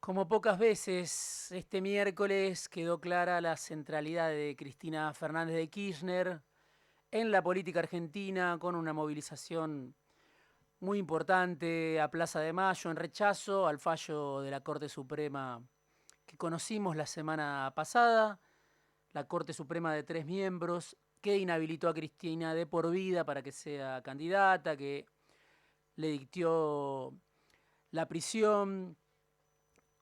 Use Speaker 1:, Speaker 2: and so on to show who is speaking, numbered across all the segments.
Speaker 1: Como pocas veces, este miércoles quedó clara la centralidad de Cristina Fernández de Kirchner en la política argentina con una movilización muy importante a Plaza de Mayo en rechazo al fallo de la Corte Suprema que conocimos la semana pasada, la Corte Suprema de 3 miembros que inhabilitó a Cristina de por vida para que sea candidata, que le dictó la prisión.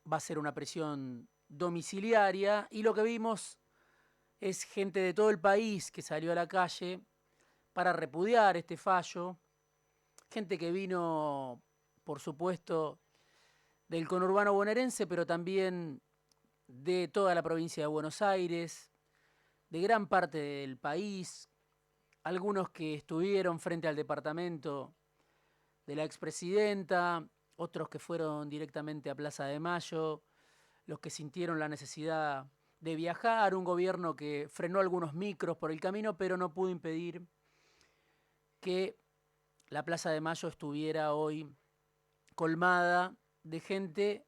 Speaker 1: Va a ser una prisión domiciliaria y lo que vimos es gente de todo el país que salió a la calle para repudiar este fallo, gente que vino, por supuesto, del conurbano bonaerense, pero también de toda la provincia de Buenos Aires, de gran parte del país, algunos que estuvieron frente al departamento de la expresidenta, otros que fueron directamente a Plaza de Mayo, los que sintieron la necesidad de viajar, un gobierno que frenó algunos micros por el camino, pero no pudo impedir que la Plaza de Mayo estuviera hoy colmada de gente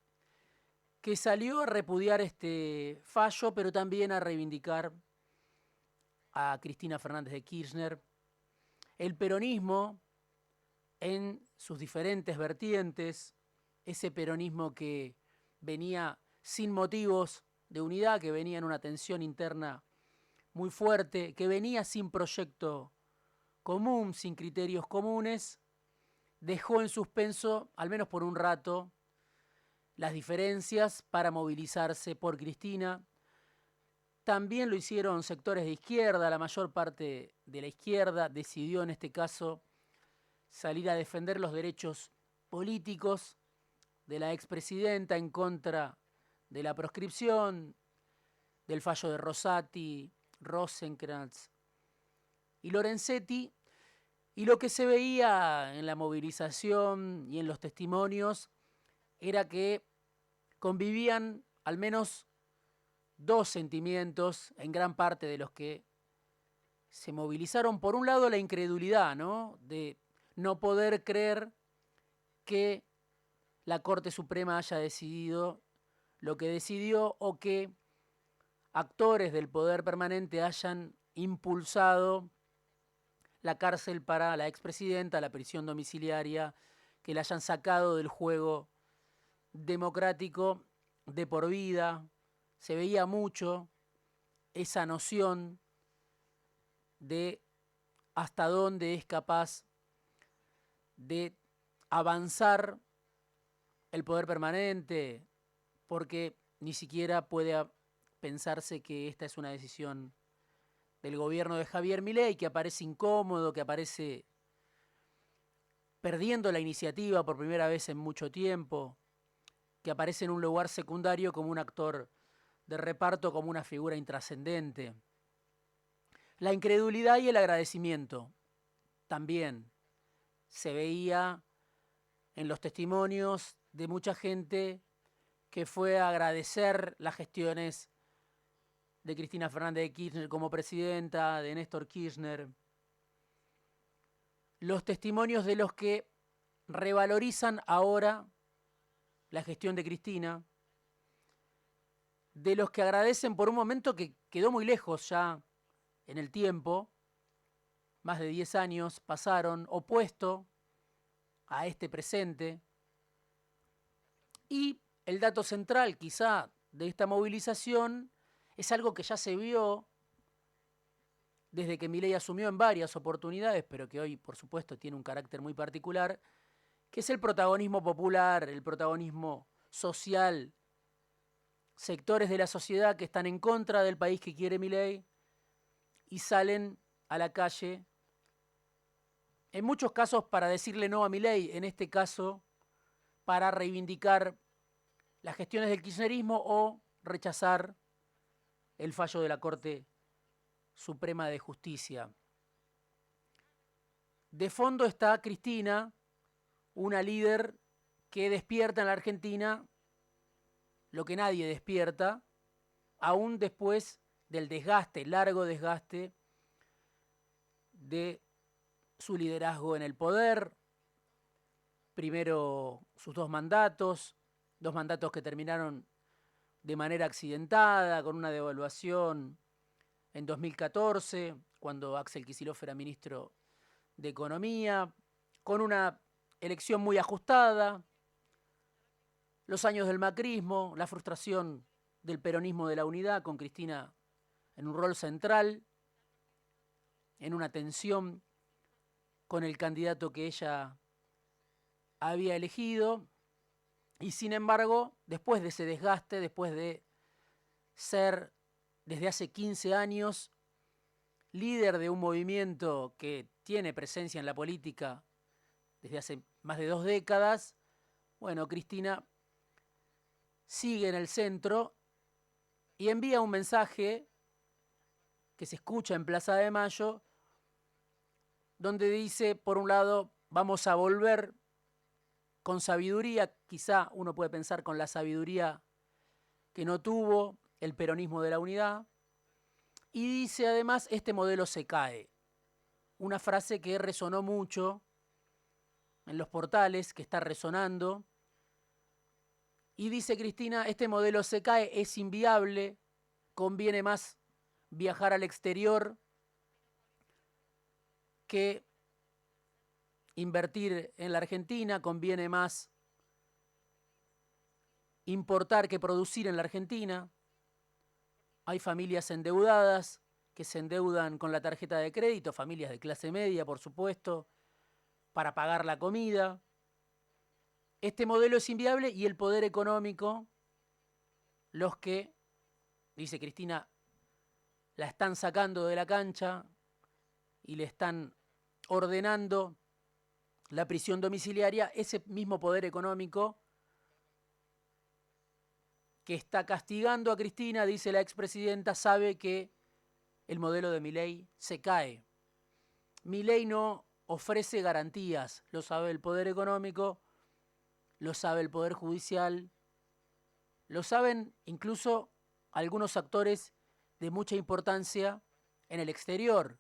Speaker 1: que salió a repudiar este fallo, pero también a reivindicar a Cristina Fernández de Kirchner. El peronismo en sus diferentes vertientes, ese peronismo que venía sin motivos de unidad, que venía en una tensión interna muy fuerte, que venía sin proyecto común, sin criterios comunes, dejó en suspenso, al menos por un rato, las diferencias para movilizarse por Cristina. También lo hicieron sectores de izquierda, la mayor parte de la izquierda decidió en este caso salir a defender los derechos políticos de la expresidenta en contra de la proscripción, del fallo de Rosati, Rosenkrantz y Lorenzetti. Y lo que se veía en la movilización y en los testimonios era que convivían al menos dos sentimientos en gran parte de los que se movilizaron. Por un lado, la incredulidad, ¿no? De no poder creer que la Corte Suprema haya decidido lo que decidió o que actores del poder permanente hayan impulsado la cárcel para la expresidenta, la prisión domiciliaria, que la hayan sacado del juego democrático de por vida. Se veía mucho esa noción de hasta dónde es capaz de avanzar el poder permanente, porque ni siquiera puede pensarse que esta es una decisión del gobierno de Javier Milei, que aparece incómodo, que aparece perdiendo la iniciativa por primera vez en mucho tiempo, que aparece en un lugar secundario como un actor de reparto, como una figura intrascendente. La incredulidad y el agradecimiento también se veía en los testimonios de mucha gente que fue a agradecer las gestiones de Cristina Fernández de Kirchner como presidenta, de Néstor Kirchner. Los testimonios de los que revalorizan ahora la gestión de Cristina, de los que agradecen por un momento que quedó muy lejos ya en el tiempo, más de 10 años pasaron, opuesto a este presente. Y el dato central quizá de esta movilización es algo que ya se vio desde que Milei asumió en varias oportunidades, pero que hoy por supuesto tiene un carácter muy particular, que es el protagonismo popular, el protagonismo social, sectores de la sociedad que están en contra del país que quiere Milei y salen a la calle, en muchos casos para decirle no a Milei, en este caso para reivindicar las gestiones del kirchnerismo o rechazar el fallo de la Corte Suprema de Justicia. De fondo está Cristina, una líder que despierta en la Argentina lo que nadie despierta, aún después del desgaste, largo desgaste de su liderazgo en el poder, primero sus 2 mandatos, 2 mandatos que terminaron de manera accidentada, con una devaluación en 2014, cuando Axel Kicillof era ministro de Economía, con una elección muy ajustada, los años del macrismo, la frustración del peronismo de la unidad, con Cristina en un rol central, en una tensión con el candidato que ella había elegido, y sin embargo, después de ese desgaste, después de ser desde hace 15 años líder de un movimiento que tiene presencia en la política desde hace más de 2 décadas, bueno, Cristina sigue en el centro y envía un mensaje que se escucha en Plaza de Mayo, donde dice, por un lado, vamos a volver con sabiduría, quizá uno puede pensar con la sabiduría que no tuvo el peronismo de la unidad, y dice además, este modelo se cae. Una frase que resonó mucho en los portales, que está resonando, y dice Cristina, este modelo se cae, es inviable, conviene más viajar al exterior que invertir en la Argentina, conviene más importar que producir en la Argentina. Hay familias endeudadas que se endeudan con la tarjeta de crédito, familias de clase media, por supuesto, para pagar la comida. Este modelo es inviable y el poder económico, los que, dice Cristina, la están sacando de la cancha y le están ordenando la prisión domiciliaria, ese mismo poder económico que está castigando a Cristina, dice la expresidenta, sabe que el modelo de Milei se cae. Milei no ofrece garantías, lo sabe el poder económico, lo sabe el poder judicial, lo saben incluso algunos actores de mucha importancia en el exterior.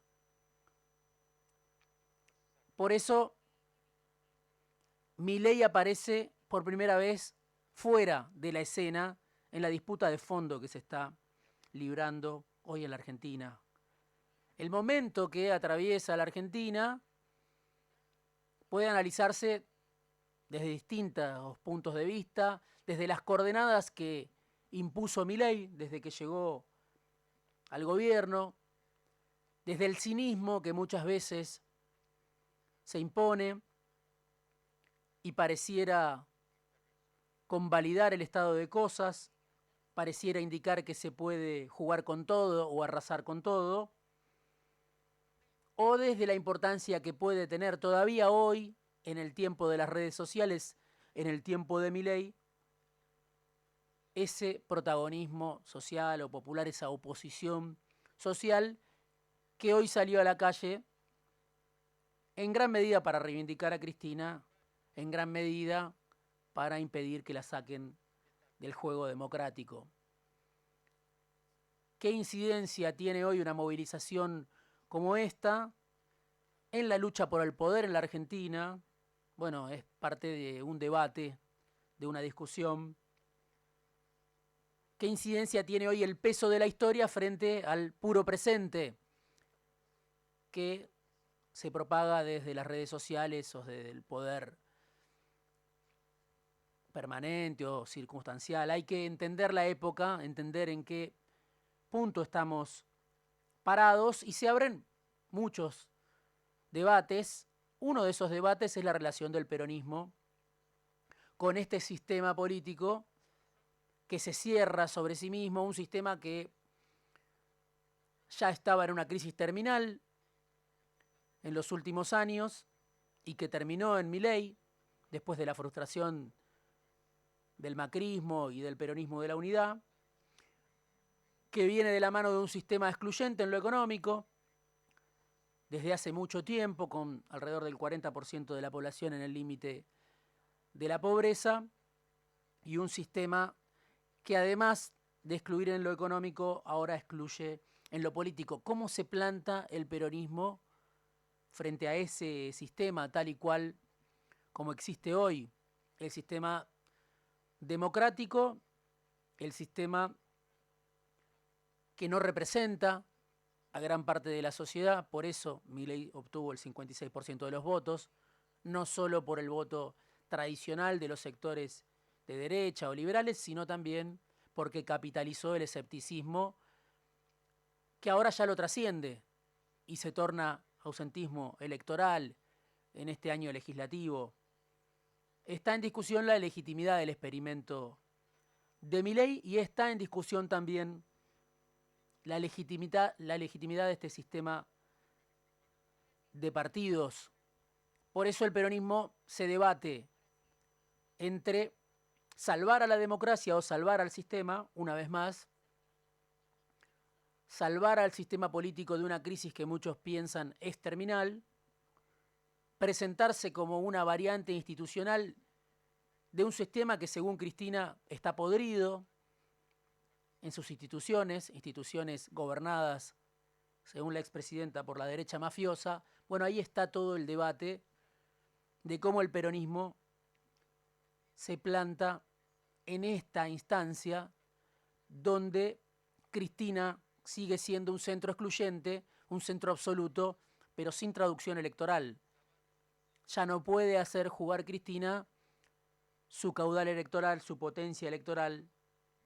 Speaker 1: Por eso, Milei aparece por primera vez fuera de la escena en la disputa de fondo que se está librando hoy en la Argentina. El momento que atraviesa la Argentina puede analizarse desde distintos puntos de vista, desde las coordenadas que impuso Milei desde que llegó al gobierno, desde el cinismo que muchas veces se impone y pareciera convalidar el estado de cosas, pareciera indicar que se puede jugar con todo o arrasar con todo, o desde la importancia que puede tener todavía hoy, en el tiempo de las redes sociales, en el tiempo de Milei, ese protagonismo social o popular, esa oposición social que hoy salió a la calle en gran medida para reivindicar a Cristina, en gran medida para impedir que la saquen del juego democrático. ¿Qué incidencia tiene hoy una movilización como esta en la lucha por el poder en la Argentina? Bueno, es parte de un debate, de una discusión. ¿Qué incidencia tiene hoy el peso de la historia frente al puro presente que se propaga desde las redes sociales o desde el poder permanente o circunstancial? Hay que entender la época, entender en qué punto estamos parados y se abren muchos debates. Uno de esos debates es la relación del peronismo con este sistema político que se cierra sobre sí mismo, un sistema que ya estaba en una crisis terminal en los últimos años y que terminó en Milei después de la frustración del macrismo y del peronismo de la unidad, que viene de la mano de un sistema excluyente en lo económico desde hace mucho tiempo, con alrededor del 40% de la población en el límite de la pobreza, y un sistema que además de excluir en lo económico, ahora excluye en lo político. ¿Cómo se planta el peronismo frente a ese sistema tal y cual como existe hoy? El sistema democrático, el sistema que no representa a gran parte de la sociedad, por eso Milei obtuvo el 56% de los votos, no solo por el voto tradicional de los sectores de derecha o liberales, sino también porque capitalizó el escepticismo que ahora ya lo trasciende y se torna ausentismo electoral en este año legislativo. Está en discusión la legitimidad del experimento de Milei y está en discusión también la legitimidad de este sistema de partidos. Por eso el peronismo se debate entre salvar a la democracia o salvar al sistema, una vez más, salvar al sistema político de una crisis que muchos piensan es terminal, presentarse como una variante institucional de un sistema que, según Cristina, está podrido en sus instituciones gobernadas, según la expresidenta, por la derecha mafiosa. Bueno, ahí está todo el debate de cómo el peronismo se planta en esta instancia donde Cristina sigue siendo un centro excluyente, un centro absoluto, pero sin traducción electoral. Ya no puede hacer jugar Cristina su caudal electoral, su potencia electoral,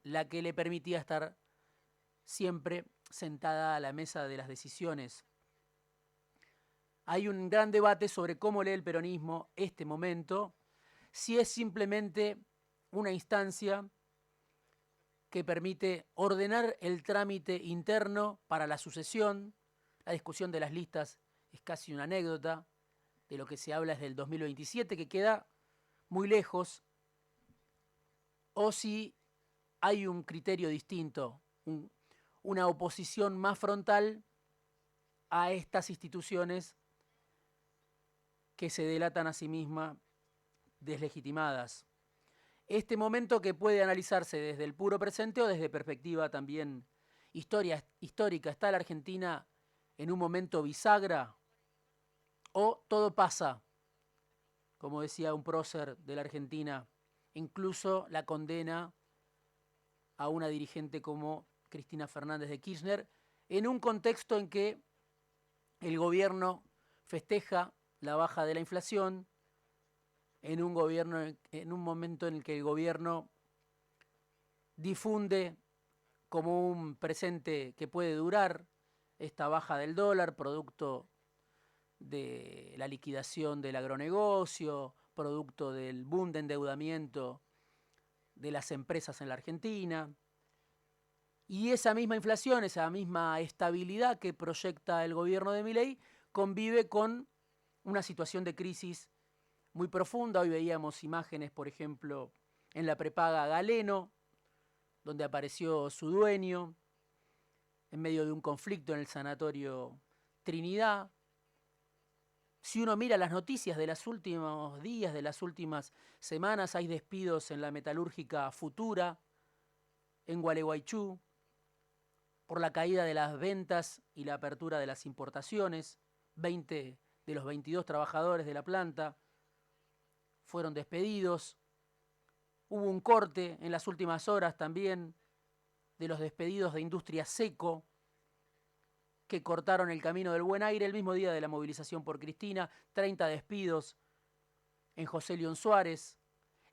Speaker 1: la que le permitía estar siempre sentada a la mesa de las decisiones. Hay un gran debate sobre cómo lee el peronismo este momento, si es simplemente una instancia que permite ordenar el trámite interno para la sucesión. La discusión de las listas es casi una anécdota, de lo que se habla es del 2027, que queda muy lejos, o si hay un criterio distinto, una oposición más frontal a estas instituciones que se delatan a sí mismas deslegitimadas. Este momento que puede analizarse desde el puro presente o desde perspectiva también histórica. ¿Está la Argentina en un momento bisagra o todo pasa? Como decía un prócer de la Argentina, incluso la condena a una dirigente como Cristina Fernández de Kirchner, en un contexto en que el gobierno festeja la baja de la inflación, en un momento en el que el gobierno difunde como un presente que puede durar esta baja del dólar, producto de la liquidación del agronegocio, producto del boom de endeudamiento de las empresas en la Argentina. Y esa misma inflación, esa misma estabilidad que proyecta el gobierno de Milei, convive con una situación de crisis muy profunda. Hoy veíamos imágenes, por ejemplo, en la prepaga Galeno, donde apareció su dueño, en medio de un conflicto en el sanatorio Trinidad. Si uno mira las noticias de los últimos días, de las últimas semanas, hay despidos en la metalúrgica Futura, en Gualeguaychú, por la caída de las ventas y la apertura de las importaciones. 20 de los 22 trabajadores de la planta fueron despedidos. Hubo un corte en las últimas horas también de los despedidos de Industria Seco, que cortaron el camino del buen aire el mismo día de la movilización por Cristina. 30 despidos en José León Suárez.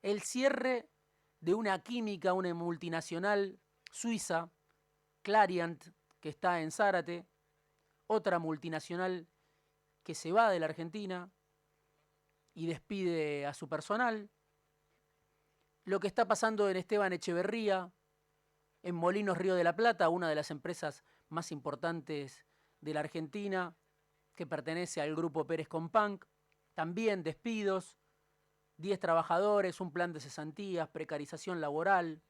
Speaker 1: El cierre de una química, una multinacional suiza, Clariant, que está en Zárate, otra multinacional que se va de la Argentina y despide a su personal. Lo que está pasando en Esteban Echeverría, en Molinos Río de la Plata, una de las empresas más importantes de la Argentina, que pertenece al grupo Pérez Companc, también despidos, 10 trabajadores, un plan de cesantías, precarización laboral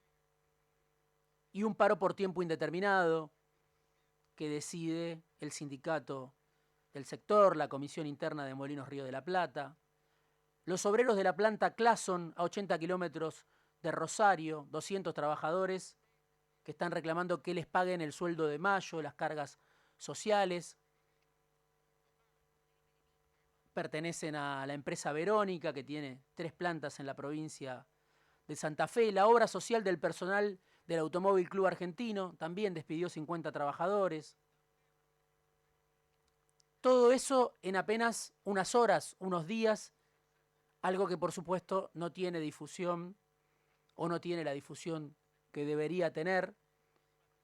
Speaker 1: y un paro por tiempo indeterminado que decide el sindicato del sector, la Comisión Interna de Molinos Río de la Plata. Los obreros de la planta Clason, a 80 kilómetros de Rosario, 200 trabajadores que están reclamando que les paguen el sueldo de mayo, las cargas sociales. Pertenecen a la empresa Verónica, que tiene 3 plantas en la provincia de Santa Fe, la obra social del personal del Automóvil Club Argentino, también despidió 50 trabajadores. Todo eso en apenas unas horas, unos días, algo que por supuesto no tiene difusión o no tiene la difusión que debería tener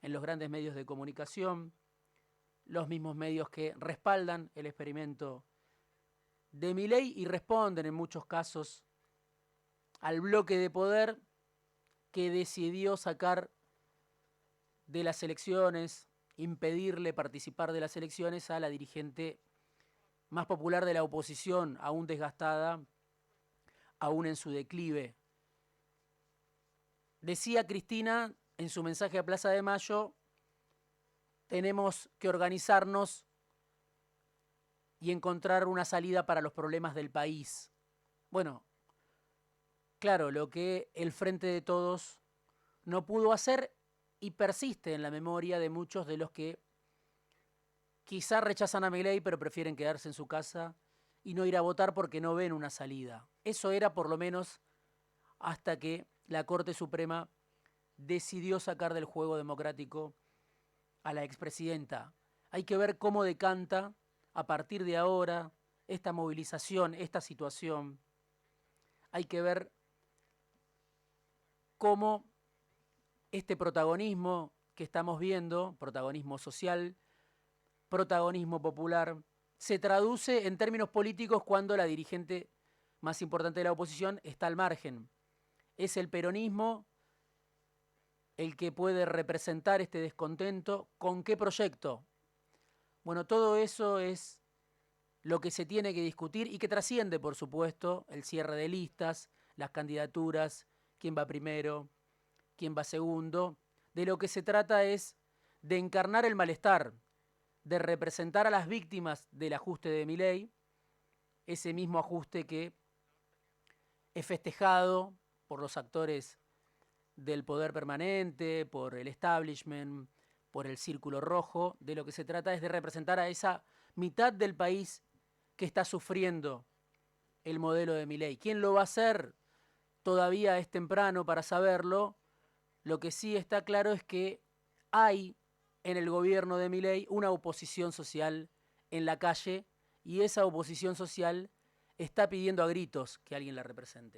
Speaker 1: en los grandes medios de comunicación, los mismos medios que respaldan el experimento de Milei y responden en muchos casos al bloque de poder que decidió sacar de las elecciones, impedirle participar de las elecciones a la dirigente más popular de la oposición, aún desgastada, aún en su declive. Decía Cristina en su mensaje a Plaza de Mayo, tenemos que organizarnos y encontrar una salida para los problemas del país. Bueno, claro, lo que el Frente de Todos no pudo hacer y persiste en la memoria de muchos de los que quizá rechazan a Milei pero prefieren quedarse en su casa y no ir a votar porque no ven una salida. Eso era por lo menos hasta que la Corte Suprema decidió sacar del juego democrático a la expresidenta. Hay que ver cómo decanta a partir de ahora esta movilización, esta situación. Hay que ver cómo este protagonismo que estamos viendo, protagonismo social, protagonismo popular, se traduce en términos políticos cuando la dirigente más importante de la oposición está al margen. Es el peronismo el que puede representar este descontento. ¿Con qué proyecto? Bueno, todo eso es lo que se tiene que discutir y que trasciende, por supuesto, el cierre de listas, las candidaturas, quién va primero, quién va segundo. De lo que se trata es de encarnar el malestar, de representar a las víctimas del ajuste de Milei, ese mismo ajuste que es festejado por los actores del poder permanente, por el establishment, por el círculo rojo. De lo que se trata es de representar a esa mitad del país que está sufriendo el modelo de Milei. ¿Quién lo va a hacer? Todavía es temprano para saberlo. Lo que sí está claro es que hay en el gobierno de Milei una oposición social en la calle y esa oposición social está pidiendo a gritos que alguien la represente.